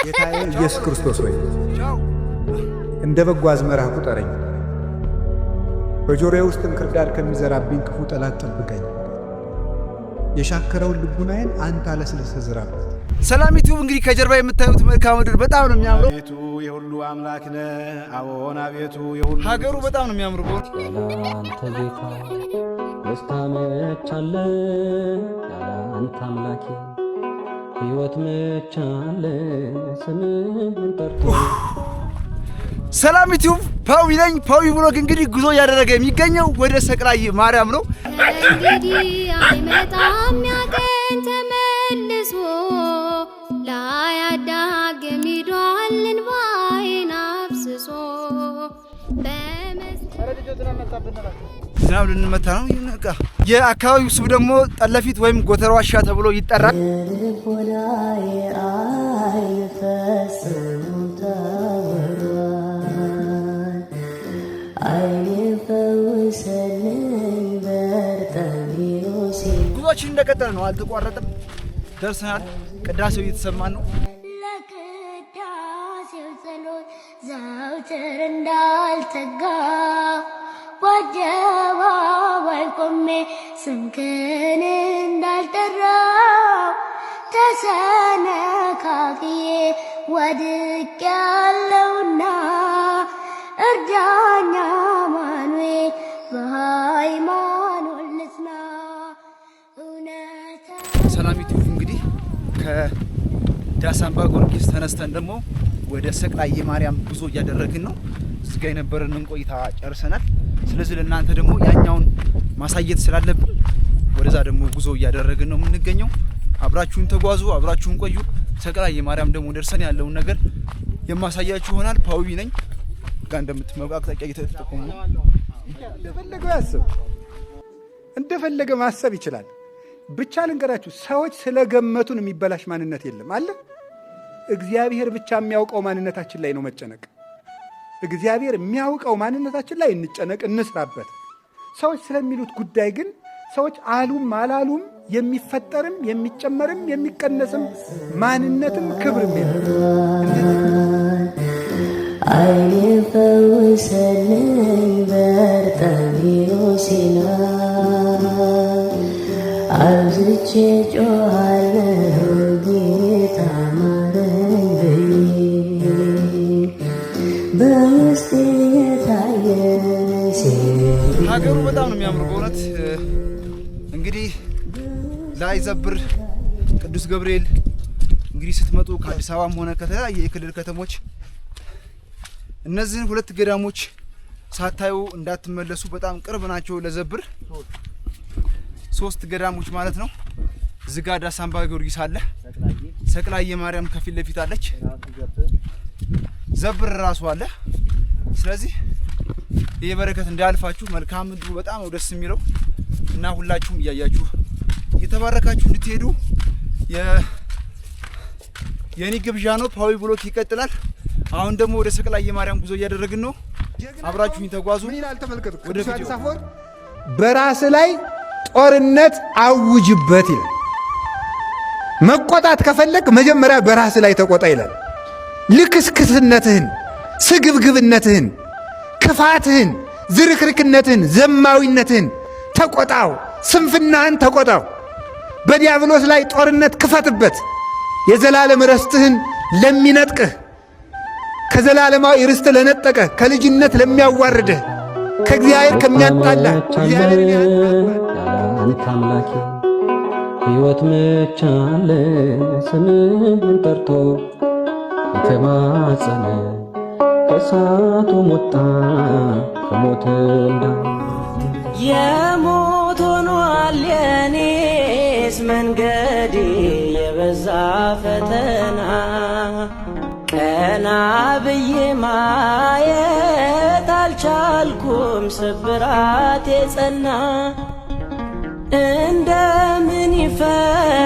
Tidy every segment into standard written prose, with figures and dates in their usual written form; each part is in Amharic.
ጌታዬ ኢየሱስ ክርስቶስ ሆይ እንደ በጎ አዝመራ ቁጠረኝ። በጆሮዬ ውስጥ እንክርዳድ ከሚዘራብኝ ክፉ ጠላት ጠብቀኝ። የሻከረውን ልቡናዬን አንተ አለስልሰህ ዝራበት። ሰላም ዩቲዩብ እንግዲህ ከጀርባ የምታዩት መልክዓ ምድር በጣም ነው የሚያምረው። አቤቱ የሁሉ አምላክ ነህ። አዎን አቤቱ የሁሉ ሀገሩ በጣም ነው የሚያምረው። ያላንተ ጌታ ደስታ መቻለ ያላንተ አምላኬ ሕይወት መቻለ ስምህን ጠርቶ። ሰላም ዩቲዩብ ፓዊ ነኝ። ፓዊ ብሎግ እንግዲህ ጉዞ እያደረገ የሚገኘው ወደ ሰቅላይ ማርያም ነው። እንግዲህ አይመጣም ያገኝ ተመልሶ ላያዳግም ሄዷል እንባዬን አፍስሶ ዝናብ ልንመታ ነው። ይነቃ የአካባቢው ስም ደግሞ ጠለፊት ወይም ጎተራ ዋሻ ተብሎ ይጠራል። ጉዟችን እንደቀጠለ ነው፣ አልተቋረጠም። ደርሰናል። ቅዳሴው እየተሰማን ነው። ለቅዳሴው ጸሎት ዘወትር እንዳልተጋ በአደባባይ ቆሜ ስምህን እንዳልጠራው ተሰነካክዬ ወድቄያለሁና እርዳኝ አማኑኤል በሃይማኖት ልጽና። ሰላም ዩቲዩብ እንግዲህ ከዳስ አምባ ጊዮርጊስ ተነስተን ደግሞ ወደ ሰቅላይ ማርያም ጉዞ እያደረግን ነው። እዚህ ጋር የነበረንን ቆይታ ጨርሰናል። ስለዚህ ለእናንተ ደግሞ ያኛውን ማሳየት ስላለብን ወደዛ ደግሞ ጉዞ እያደረግን ነው የምንገኘው። አብራችሁን ተጓዙ፣ አብራችሁን ቆዩ። ሰቅላይ ማርያም ደግሞ ደርሰን ያለውን ነገር የማሳያችሁ ይሆናል። ፓዊ ነኝ። ጋር እንደምትመጣ አቅጣጫ እየተጠቀሙ ነው። እንደፈለገው ያስብ፣ እንደፈለገ ማሰብ ይችላል። ብቻ ልንገራችሁ፣ ሰዎች ስለገመቱን የሚበላሽ ማንነት የለም አለ። እግዚአብሔር ብቻ የሚያውቀው ማንነታችን ላይ ነው መጨነቅ። እግዚአብሔር የሚያውቀው ማንነታችን ላይ እንጨነቅ፣ እንስራበት። ሰዎች ስለሚሉት ጉዳይ ግን ሰዎች አሉም አላሉም የሚፈጠርም የሚጨመርም የሚቀነስም ማንነትም ክብርም የለም። አይኔ ፈውሰልኝ በርጠሚኖሲና አብዝቼ ጮኻለሁ ጌታ ማረኝ ብዬ በውስጤ የታየ ሀገሩ በጣም ነው የሚያምሩ በእውነት። እንግዲህ ላይ ዘብር ቅዱስ ገብርኤል እንግዲህ ስትመጡ ከአዲስ አበባም ሆነ ከተለያየ የክልል ከተሞች እነዚህን ሁለት ገዳሞች ሳታዩ እንዳትመለሱ። በጣም ቅርብ ናቸው ለዘብር። 3 ገዳሞች ማለት ነው። እዚህ ጋር ዳስ አምባ ጊዮርጊስ አለ። ሰቅላይ ማርያም ከፊት ለፊት አለች። ዘብር ራሱ አለ። ስለዚህ ይሄ በረከት እንዳያልፋችሁ። መልካም ምድሩ በጣም ነው ደስ የሚለው እና ሁላችሁም እያያችሁ እየተባረካችሁ እንድትሄዱ የኔ ግብዣ ነው። ፓዊ ብሎክ ይቀጥላል። አሁን ደግሞ ወደ ሰቅላይ ማርያም ጉዞ እያደረግን ነው። አብራችሁኝ ተጓዙ። ምን ይላል ተመልከቱ። ቅዱስ አፎር በራስ ላይ ጦርነት አውጅበት ይላል። መቆጣት ከፈለግ መጀመሪያ በራስ ላይ ተቆጣ ይላል። ልክስክስነትህን፣ ስግብግብነትህን፣ ክፋትህን፣ ዝርክርክነትህን፣ ዘማዊነትህን ተቆጣው። ስንፍናህን ተቆጣው። በዲያብሎስ ላይ ጦርነት ክፈትበት። የዘላለም ርስትህን ለሚነጥቅህ፣ ከዘላለማዊ ርስት ለነጠቀ፣ ከልጅነት ለሚያዋርድህ፣ ከእግዚአብሔር ከሚያጣላ ያላንተ አምላኬ ሕይወት መቻለ ስምህን ጠርቶ የተማጸነ ከእሳቱ ወጣ ከሞት እንዳን የሞት ሆኗል የኔስ መንገዴ የበዛ ፈተና ቀና ብዬ ማየት አልቻልኩም ስብራት የጸና እንደምን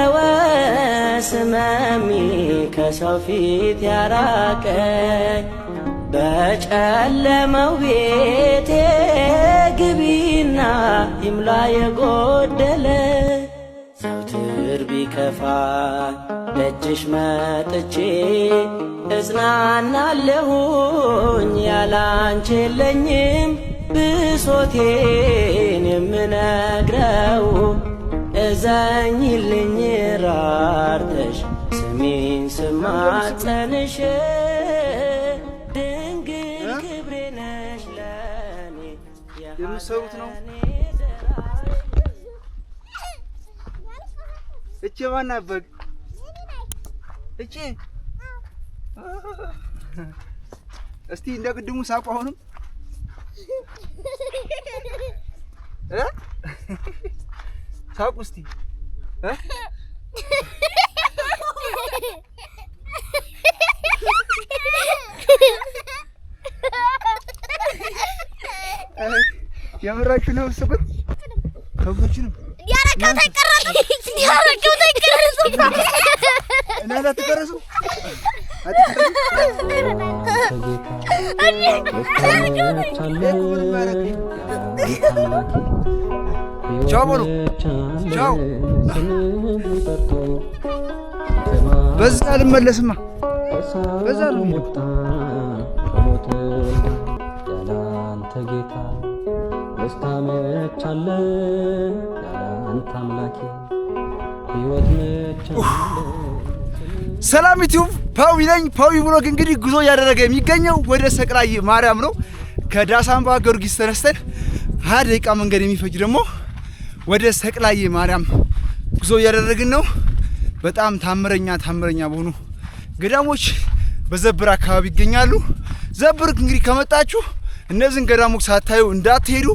ይፈወስ ሕመሜ ከሰው ፊት ያራቀኝ በጨለመው ቤቴ ግቢና ይምላ የጎደለ ዘወትር ዘወትር ቢከፋኝ ደጅሽ መጥቼ እጽናናለሁኝ። ያላንቺ የለኝም ብሶቴን የምነግረው እዘኝልኝ ራርተሽ ስሚኝ ስማጸንሽ ድንግል ክብሬ ነሽ ለኔ የምትሰሩት ነው። እቺ ማን አበግ እቺ እስቲ እንደ ቅድሙ ሳቁ አሁንም ሳቁ እስቲ የምራችሁ ነው ስቁት ከብቶችንም ያረከው ተቀረሱ እና ለተቀረሱ ቻው በሉ ቻው። በዛ አልመለስማ በዛ ወጣ ከሞት ያላንተ ጌታ ደስታ መቻለ ያላንተ አምላኬ ሕይወት መቻለ። ሰላም ዩቲዩብ ፓዊ ነኝ። ፓዊ ብሎግ እንግዲህ ጉዞ እያደረገ የሚገኘው ወደ ሰቅላይ ማርያም ነው። ከዳሳምባ ጊዮርጊስ ተነስተን 20 ደቂቃ መንገድ የሚፈጅ ደግሞ ወደ ሰቅላይ ማርያም ጉዞ እያደረግን ነው። በጣም ታምረኛ በሆኑ ገዳሞች በዘብር አካባቢ ይገኛሉ። ዘብር እንግዲህ ከመጣችሁ እነዚህን ገዳሞች ሳታዩ እንዳትሄዱ።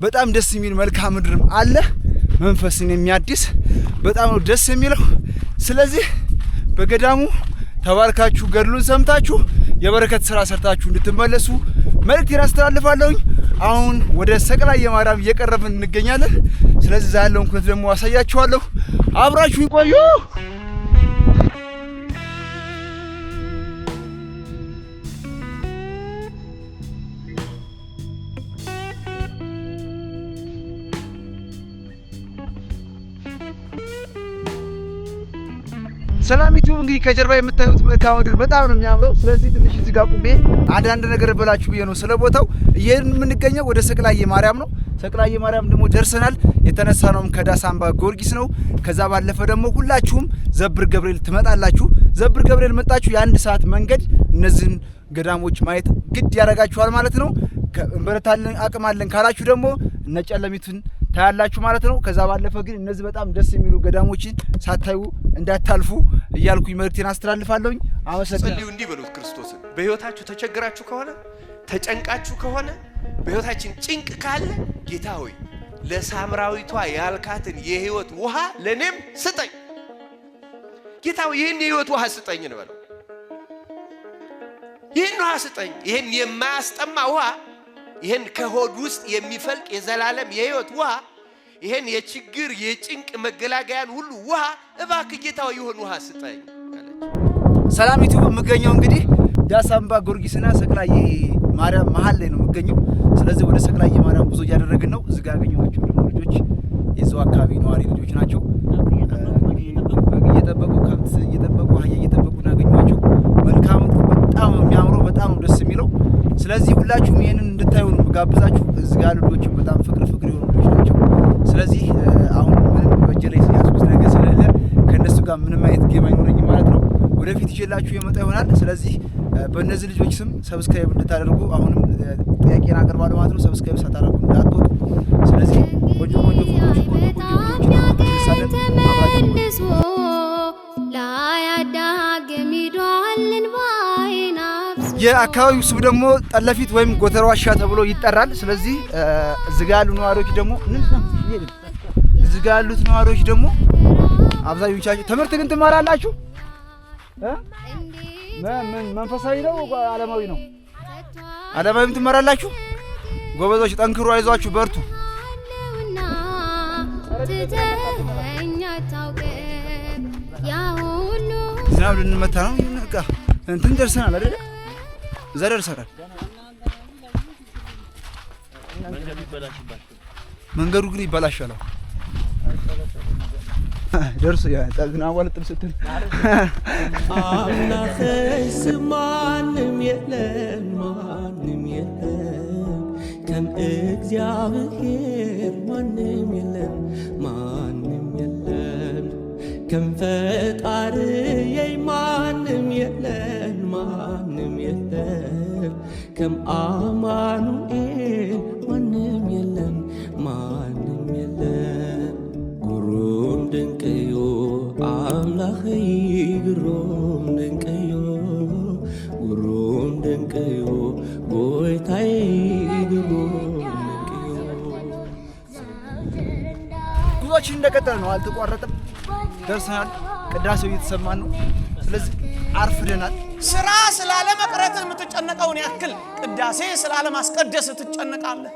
በጣም ደስ የሚል መልክዓ ምድርም አለ። መንፈስን የሚያድስ በጣም ነው ደስ የሚለው። ስለዚህ በገዳሙ ተባርካችሁ ገድሉን ሰምታችሁ የበረከት ስራ ሰርታችሁ እንድትመለሱ መልእክቴን አስተላልፋለሁኝ። አሁን ወደ ሰቅላይ ማርያም እየቀረብን እንገኛለን። ስለዚህ እዛ ያለውን ኩነት ደግሞ አሳያችኋለሁ። አብራችሁኝ ቆዩ። ሰላም ዩቲዩብ እንግዲህ ከጀርባ የምታዩት መልክዓ ምድር በጣም ነው የሚያምረው። ስለዚህ ትንሽ እዚህ ጋር ቁሜ አንዳንድ ነገር ብላችሁ ብዬ ነው ስለ ቦታው። ይሄን የምንገኘው ወደ ሰቅላይ ማርያም ነው። ሰቅላይ ማርያም ደግሞ ደርሰናል። የተነሳ ነውም ከዳሳምባ ጊዮርጊስ ነው። ከዛ ባለፈ ደግሞ ሁላችሁም ዘብር ገብርኤል ትመጣላችሁ። ዘብር ገብርኤል መጣችሁ የ1 ሰዓት መንገድ እነዚህን ገዳሞች ማየት ግድ ያደርጋችኋል ማለት ነው። እንበረታለን አቅም አለን ካላችሁ ደግሞ እነ ጨለሚቱን ታያላችሁ ማለት ነው። ከዛ ባለፈ ግን እነዚህ በጣም ደስ የሚሉ ገዳሞችን ሳታዩ እንዳታልፉ እያልኩኝ መልእክቴን አስተላልፋለሁኝ። አመሰግናለሁ። እንዲህ በሉት ክርስቶስን በህይወታችሁ ተቸግራችሁ ከሆነ ተጨንቃችሁ ከሆነ በህይወታችን ጭንቅ ካለ ጌታ ሆይ ለሳምራዊቷ ያልካትን የህይወት ውሃ ለኔም ስጠኝ። ጌታ ሆይ ይህን የህይወት ውሃ ስጠኝ እንበለው። ይህን ውሃ ስጠኝ። ይህን የማያስጠማ ውሃ፣ ይህን ከሆድ ውስጥ የሚፈልቅ የዘላለም የህይወት ውሃ፣ ይህን የችግር የጭንቅ መገላገያን ሁሉ ውሃ እባክህ ጌታ ሆይ ይሁን ውሃ ስጠኝ አለች። ሰላም ዩቲዩብ የምገኘው እንግዲህ ዳሳምባ ጊዮርጊስና ሰቅላይ ማርያም መሀል ላይ ነው የምገኘው። ስለዚህ ወደ ሰቅላይ ማርያም ጉዞ እያደረግን ነው። እዚህ ጋር ያገኘኋቸው ደግሞ ልጆች የዛው አካባቢ ነዋሪ ልጆች ናቸው። እየጠበቁ ከብት እየጠበቁ አህያ እየጠበቁ እናገኘኋቸው። መልክዓ ምድሩ በጣም የሚያምረው በጣም ነው ደስ የሚለው። ስለዚህ ሁላችሁም ይሄንን እንድታዩ ነው ጋብዛችሁ። እዚህ ጋር ልጆችም በጣም ፍቅር የሆኑ ልጆች ናቸው። ስለዚህ አሁን ምንም በእጄ ላይ ያስኩት ነገር ስለሌለ ከነሱ ጋር ምንም አይነት ጌም አይኖረኝም ማለት ነው። ወደፊት ይዤላችሁ የመጣ ይሆናል። ስለዚህ በእነዚህ ልጆች ስም ሰብስክራይብ እንድታደርጉ አሁንም ጥያቄን አቀርባለሁ ማለት ነው። ሰብስክራይብ ሳታደርጉ እንዳትወጡ። ስለዚህ ቆንጆ ፎቶዎች የአካባቢው ስም ደግሞ ጠለፊት ወይም ጎተራ ዋሻ ተብሎ ይጠራል። ስለዚህ እዚህ ጋር ያሉ ነዋሪዎች ደግሞ አብዛኞቻችሁ ትምህርት ግን ትማራላችሁ? ምን መንፈሳዊ ነው ዓለማዊ ነው? ዓለማዊም ትማራላችሁ? ጎበዞች፣ ጠንክሩ፣ አይዟችሁ፣ በርቱ። ዝናብ ልንመታ ነው። እንትን ደርሰናል አይደል? እዛ ደርሰናል። መንገዱ ግን ይበላሻል። ደርሶ ያጠግና ወልጥም ስትል አምላክስ ማንም የለም ከም እግዚአብሔር ማንም የለም ከም ፈጣሪዬ ማንም የለም ከም አማኑኤል ማንም የለም ግሩም ድንቅዮ አምላኽይ ግሩም ድንቅዮ ጎይታዬ ግሩም ድንቅዮ። ጉዟችን እንደቀጠለ ነው፣ አልተቋረጠም። ደርሰናል። ቅዳሴው እየተሰማን ነው። ስለዚህ አርፍደናል። ስራ ስላለ መቅረት የምትጨነቀውን ያክል ቅዳሴ ስላለ ማስቀደስ ትጨነቃለህ።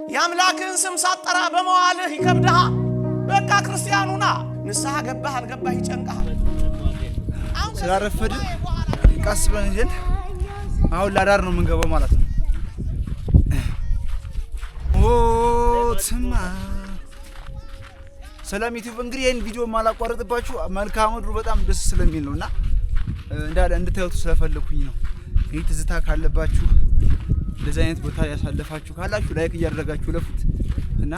የአምላክህን ስም ሳጠራ በመዋልህ ይከብድሃል። በቃ ክርስቲያኑና ንስሐ ገባህ አልገባህ ይጨንቃል። ስላረፈድን ቀስ ብለን ሄደን አሁን ላዳር ነው የምንገባው ማለት ነው። ኦትማ ሰላም ዩቲዩብ። እንግዲህ ይህን ቪዲዮ ማላቋረጥባችሁ መልክዓ ምድሩ በጣም ደስ ስለሚል ነውና እንዳለ እንድታዩት ስለፈለኩኝ ነው። ይህ ትዝታ ካለባችሁ እንደዚህ አይነት ቦታ ያሳለፋችሁ ካላችሁ ላይክ እያደረጋችሁ ለፉት እና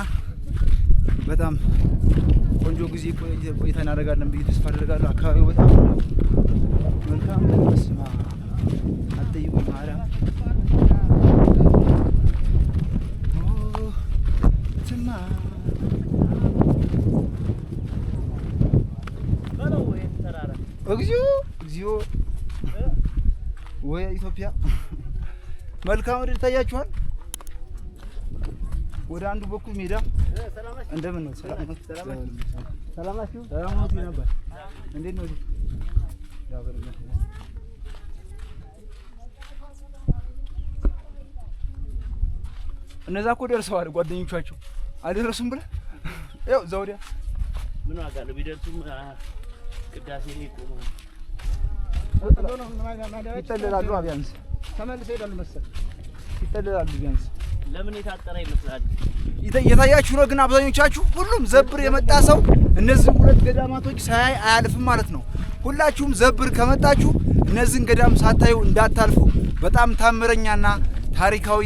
በጣም ቆንጆ ጊዜ ቆይታ እናደርጋለን ብዬ ተስፋ አደርጋለሁ። አካባቢው በጣም መልካም ነው። መስማ አትጠይቁኝ ማርያም ትማ እግዚኦ ወይ ኢትዮጵያ መልካም ምድር ይታያችኋል። ወደ አንዱ በኩል ሜዳ እንደምን ነው? ሰላም ናችሁ? ሰላም ነበር። እንዴት ነው? እነዛ እኮ ደርሰዋል። ጓደኞቻቸው አልደረሱም ብለህ ያው ዘውዲያ ምን ዋጋ ነው ቢደርሱም ቅዳሴ ላይ ቆመው ይጠለላሉ። ቢያንስ ተመልሰው ይሄዳሉ መሰለኝ። ይጠለላሉ ቢያንስ። ለምን የታጠረ ይመስላል? እየታያችሁ ነው። ግን አብዛኞቻችሁ ሁሉም ዘብር የመጣ ሰው እነዚህ ሁለት ገዳማቶች ሳያይ አያልፍም ማለት ነው። ሁላችሁም ዘብር ከመጣችሁ እነዚህን ገዳም ሳታዩ እንዳታልፉ። በጣም ታምረኛና ታሪካዊ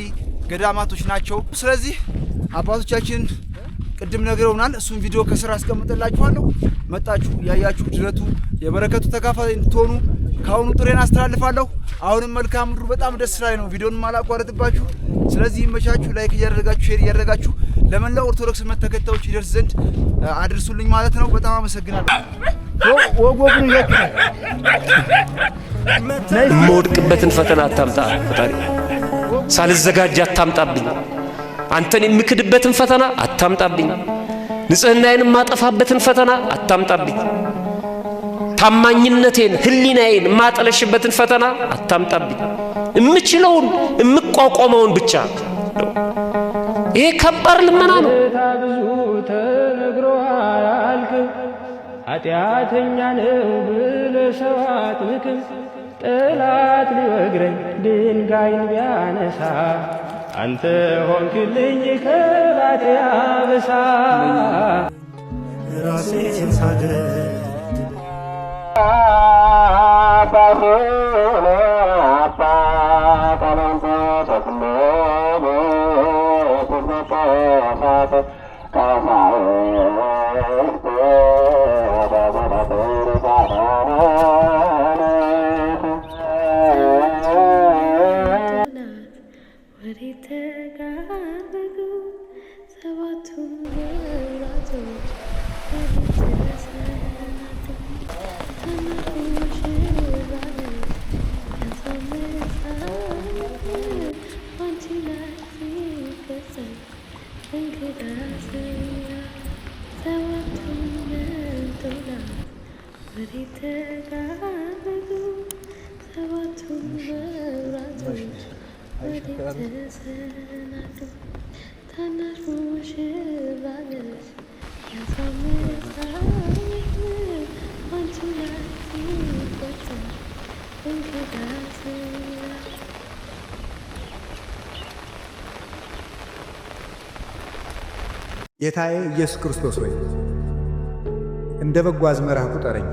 ገዳማቶች ናቸው። ስለዚህ አባቶቻችን ቅድም ነግረውናል። እሱን ቪዲዮ ከስራ አስቀምጥላችኋለሁ። መጣችሁ ያያችሁ ድረቱ የበረከቱ ተካፋይ እንድትሆኑ ካሁኑ ጥሬን አስተላልፋለሁ። አሁንም መልካም ምድሩ በጣም ደስ ላይ ነው። ቪዲዮን ማላቋረጥባችሁ። ስለዚህ ይመቻችሁ። ላይክ እያደረጋችሁ ሼር እያደረጋችሁ ለመላው ኦርቶዶክስ እምነት ተከታዮች ይደርስ ዘንድ አድርሱልኝ ማለት ነው። በጣም አመሰግናለሁ። ወጎብን ይያችሁ የምወድቅበትን ፈተና አታምጣ ፈጣሪ። ሳልዘጋጅ አታምጣብኝ። አንተን የምክድበትን ፈተና አታምጣብኝ። ንጽህናዬን የማጠፋበትን ፈተና አታምጣብኝ። ታማኝነቴን ህሊናዬን የማጠለሽበትን ፈተና አታምጣብኝ። የምችለውን የምቋቋመውን ብቻ ነው። ይሄ ከባድ ልመና ነው። ብዙ ተነግሮ አያልቅም። ኃጢአተኛ ነው ብለህ ሰው አትንቅም። ጠላት ሊወግረኝ ድንጋይን ቢያነሳ አንተ ሆንክልኝ ከባቴ አበሳ። ራሴን ሳደድ ጌታዬ ኢየሱስ ክርስቶስ ሆይ እንደ በጎ አዝመራ ቁጠረኝ።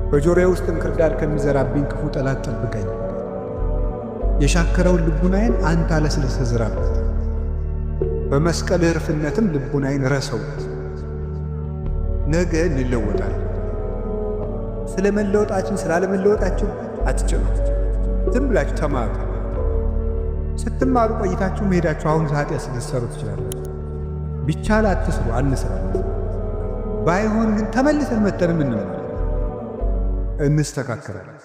በጆሮዬ ውስጥ እንክርዳድ ከሚዘራብኝ ክፉ ጠላት ጠብቀኝ። የሻከረውን ልቡናዬን አንተ አለስልሰህ ዝራበት፣ በመስቀልህ እርፍነትም ልቡናዬን ረሰው። ነገ እንለወጣለን። ስለ መለወጣችን ስላለመለወጣችሁ አትጨነቁ። ዝም ብላችሁ ተማሩ። ስትማሩ ቆይታችሁ መሄዳችሁ አሁን ኃጢአት ልትሰሩ ትችላላችሁ። ቢቻል አትስሩ፣ አንስራ። ባይሆን ግን ተመልሰን መተንም እንስተካከላለን።